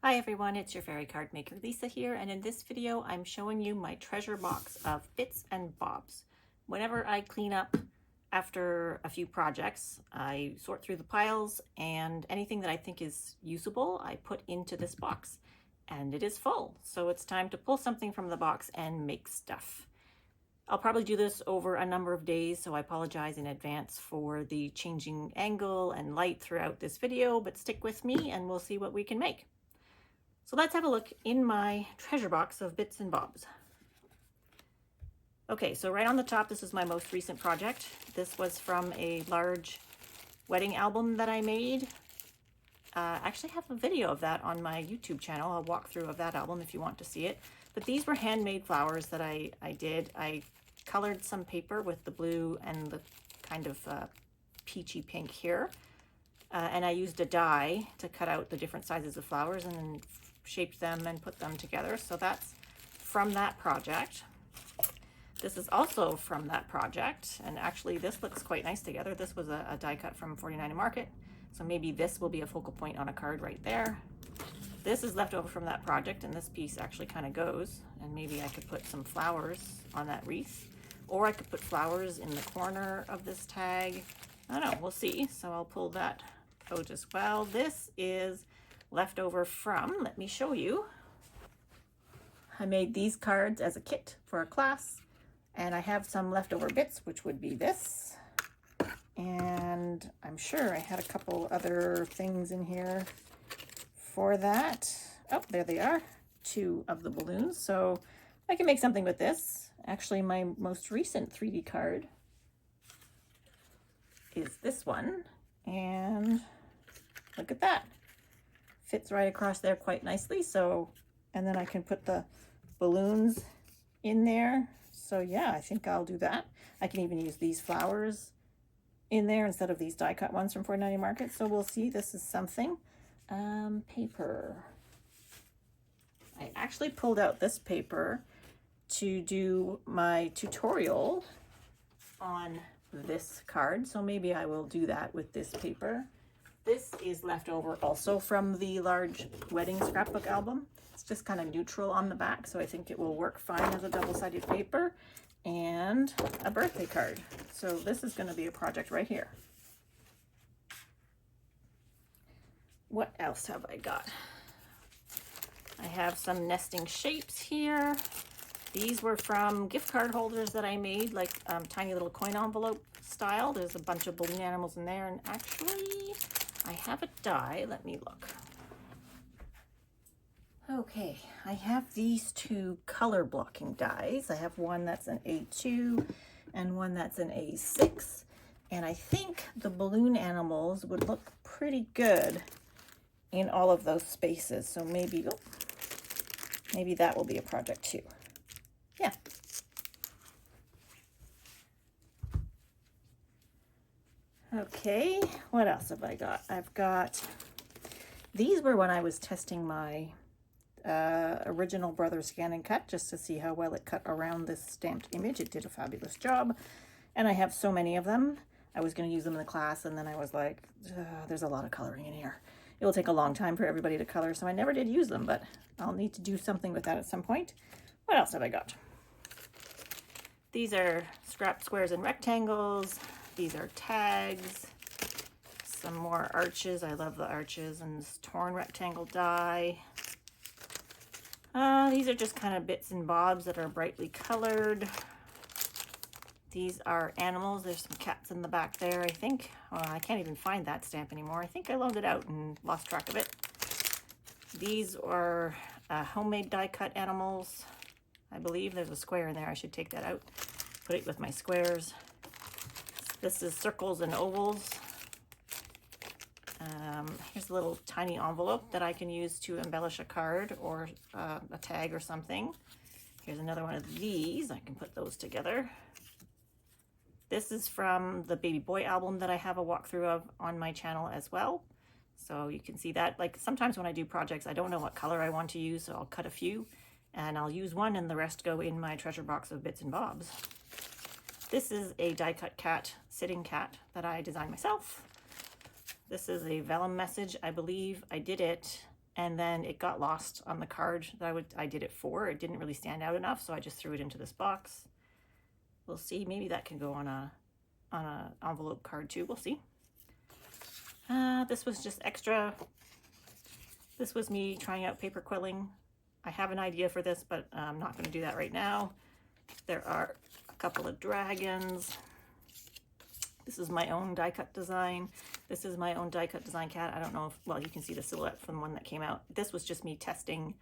Hi everyone, it's your fairy card maker Lisa here, and in this video I'm showing you my treasure box of bits and bobs. Whenever I clean up after a few projects, I sort through the piles, and anything that I think is usable I put into this box. And it is full, so it's time to pull something from the box and make stuff. I'll probably do this over a number of days, so I apologize in advance for the changing angle and light throughout this video, but stick with me and we'll see what we can make. So let's have a look in my treasure box of bits and bobs. Okay, so right on the top, this is my most recent project. This was from a large wedding album that I made. I actually have a video of that on my YouTube channel, a walkthrough of that album if you want to see it. But these were handmade flowers that I did. I colored some paper with the blue and the kind of peachy pink here. And I used a die to cut out the different sizes of flowers and then shaped them and put them together. So that's from that project. This is also from that project, and actually this looks quite nice together. This was a die cut from 49 Market, so maybe this will be a focal point on a card right there. This is left over from that project, and this piece actually kind of goes, and maybe I could put some flowers on that wreath, or I could put flowers in the corner of this tag. I don't know, we'll see. So I'll pull that out as well. This is left over from, let me show you. I made these cards as a kit for a class, and I have some leftover bits, which would be this. And I'm sure I had a couple other things in here for that. Oh, there they are, 2 of the balloons. So I can make something with this. Actually, my most recent 3D card is this one, and look at that. Fits right across there quite nicely. So, and then I can put the balloons in there. So yeah, I think I'll do that. I can even use these flowers in there instead of these die cut ones from 490 Market. So we'll see. This is something. Paper. I actually pulled out this paper to do my tutorial on this card. So maybe I will do that with this paper. This is left over also from the large wedding scrapbook album. It's just kind of neutral on the back, so I think it will work fine as a double-sided paper, and a birthday card. So this is going to be a project right here. What else have I got? I have some nesting shapes here. These were from gift card holders that I made, like tiny little coin envelope style. There's a bunch of balloon animals in there, and actually I have a die. Let me look. Okay, I have these 2 color blocking dies. I have one that's an A2 and one that's an A6. And I think the balloon animals would look pretty good in all of those spaces. So maybe, oh, maybe that will be a project too. Yeah. Okay, what else have I got? I've got, these were when I was testing my original Brother Scan and Cut, just to see how well it cut around this stamped image. It did a fabulous job, and I have so many of them. I was going to use them in the class, and then I was like, there's a lot of coloring in here. It will take a long time for everybody to color, so I never did use them, but I'll need to do something with that at some point. What else have I got? These are scrap squares and rectangles. These are tags, some more arches. I love the arches, and this torn rectangle die. These are just kind of bits and bobs that are brightly colored. These are animals. There's some cats in the back there, I think. I can't even find that stamp anymore. I think I loaned it out and lost track of it. These are homemade die cut animals. I believe there's a square in there. I should take that out, put it with my squares. This is circles and ovals. Here's a little tiny envelope that I can use to embellish a card or a tag or something. Here's another one of these. I can put those together. This is from the Baby Boy album that I have a walkthrough of on my channel as well. So you can see that. Like sometimes when I do projects, I don't know what color I want to use, so I'll cut a few and I'll use one and the rest go in my treasure box of bits and bobs. This is a die cut cat, sitting cat, that I designed myself. This is a vellum message. I believe I did it and then it got lost on the card that I did it for. It didn't really stand out enough, so I just threw it into this box. We'll see. Maybe that can go on a envelope card too. We'll see. This was just extra. This was me trying out paper quilling. I have an idea for this, but I'm not going to do that right now. There are a couple of dragons. This is my own die cut design. This is my own die cut design cat. I don't know if, well, you can see the silhouette from one that came out. This was just me testing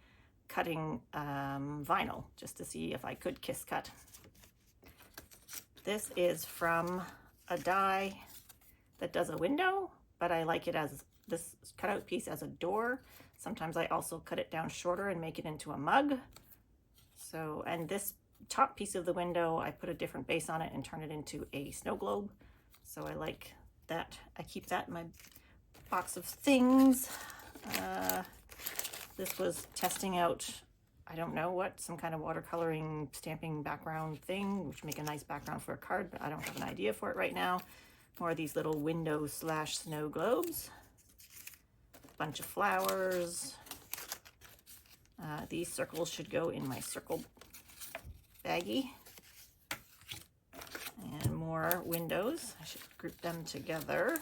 cutting vinyl just to see if I could kiss cut. This is from a die that does a window, but I like it as this cutout piece as a door. Sometimes I also cut it down shorter and make it into a mug. So, and this top piece of the window, I put a different base on it and turn it into a snow globe. So I like that. I keep that in my box of things. This was testing out, I don't know what, some kind of watercoloring stamping background thing, which make a nice background for a card, but I don't have an idea for it right now. More of these little window / snow globes. Bunch of flowers. These circles should go in my circle baggie. And more windows. I should group them together.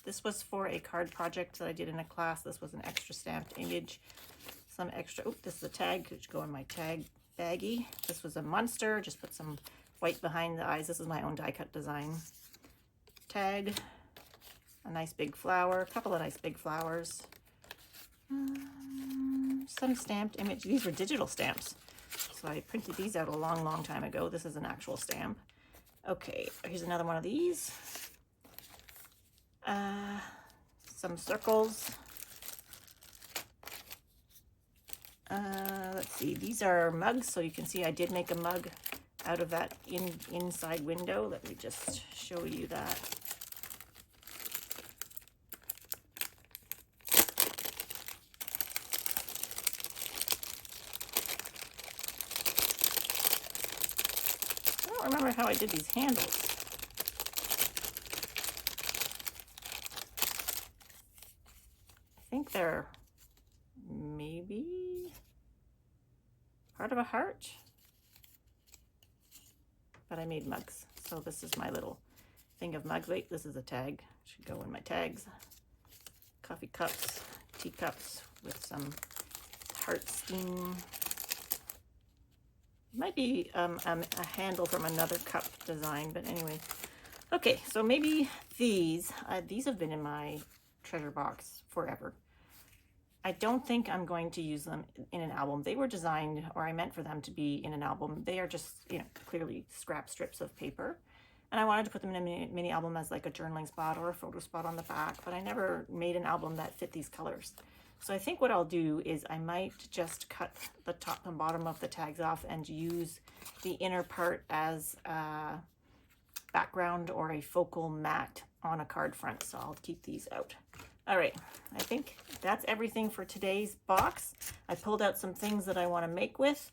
This was for a card project that I did in a class. This was an extra stamped image. Some extra, oh, this is a tag, which go in my tag baggie. This was a monster, just put some white behind the eyes. This is my own die cut design. Tag, a nice big flower, a couple of nice big flowers. Some stamped image. These were digital stamps. So I printed these out a long, long time ago. This is an actual stamp. Okay, here's another one of these. Some circles. Let's see, these are mugs, so you can see I did make a mug out of that inside window. Let me just show you that. I don't remember how I did these handles. I think they're maybe part of a heart, but I made mugs. So this is my little thing of mug. Wait, this is a tag. Should go in my tags. Coffee cups, teacups with some heart steam. Might be a handle from another cup design, but anyway. Okay, so maybe these have been in my treasure box forever. I don't think I'm going to use them in an album. They were designed, or I meant for them to be in an album. They are just, you know, clearly scrap strips of paper. And I wanted to put them in a mini album as like a journaling spot or a photo spot on the back, but I never made an album that fit these colors. So I think what I'll do is I might just cut the top and bottom of the tags off and use the inner part as a background or a focal mat on a card front. So I'll keep these out. All right, I think that's everything for today's box. I pulled out some things that I want to make with,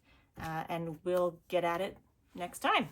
and we'll get at it next time.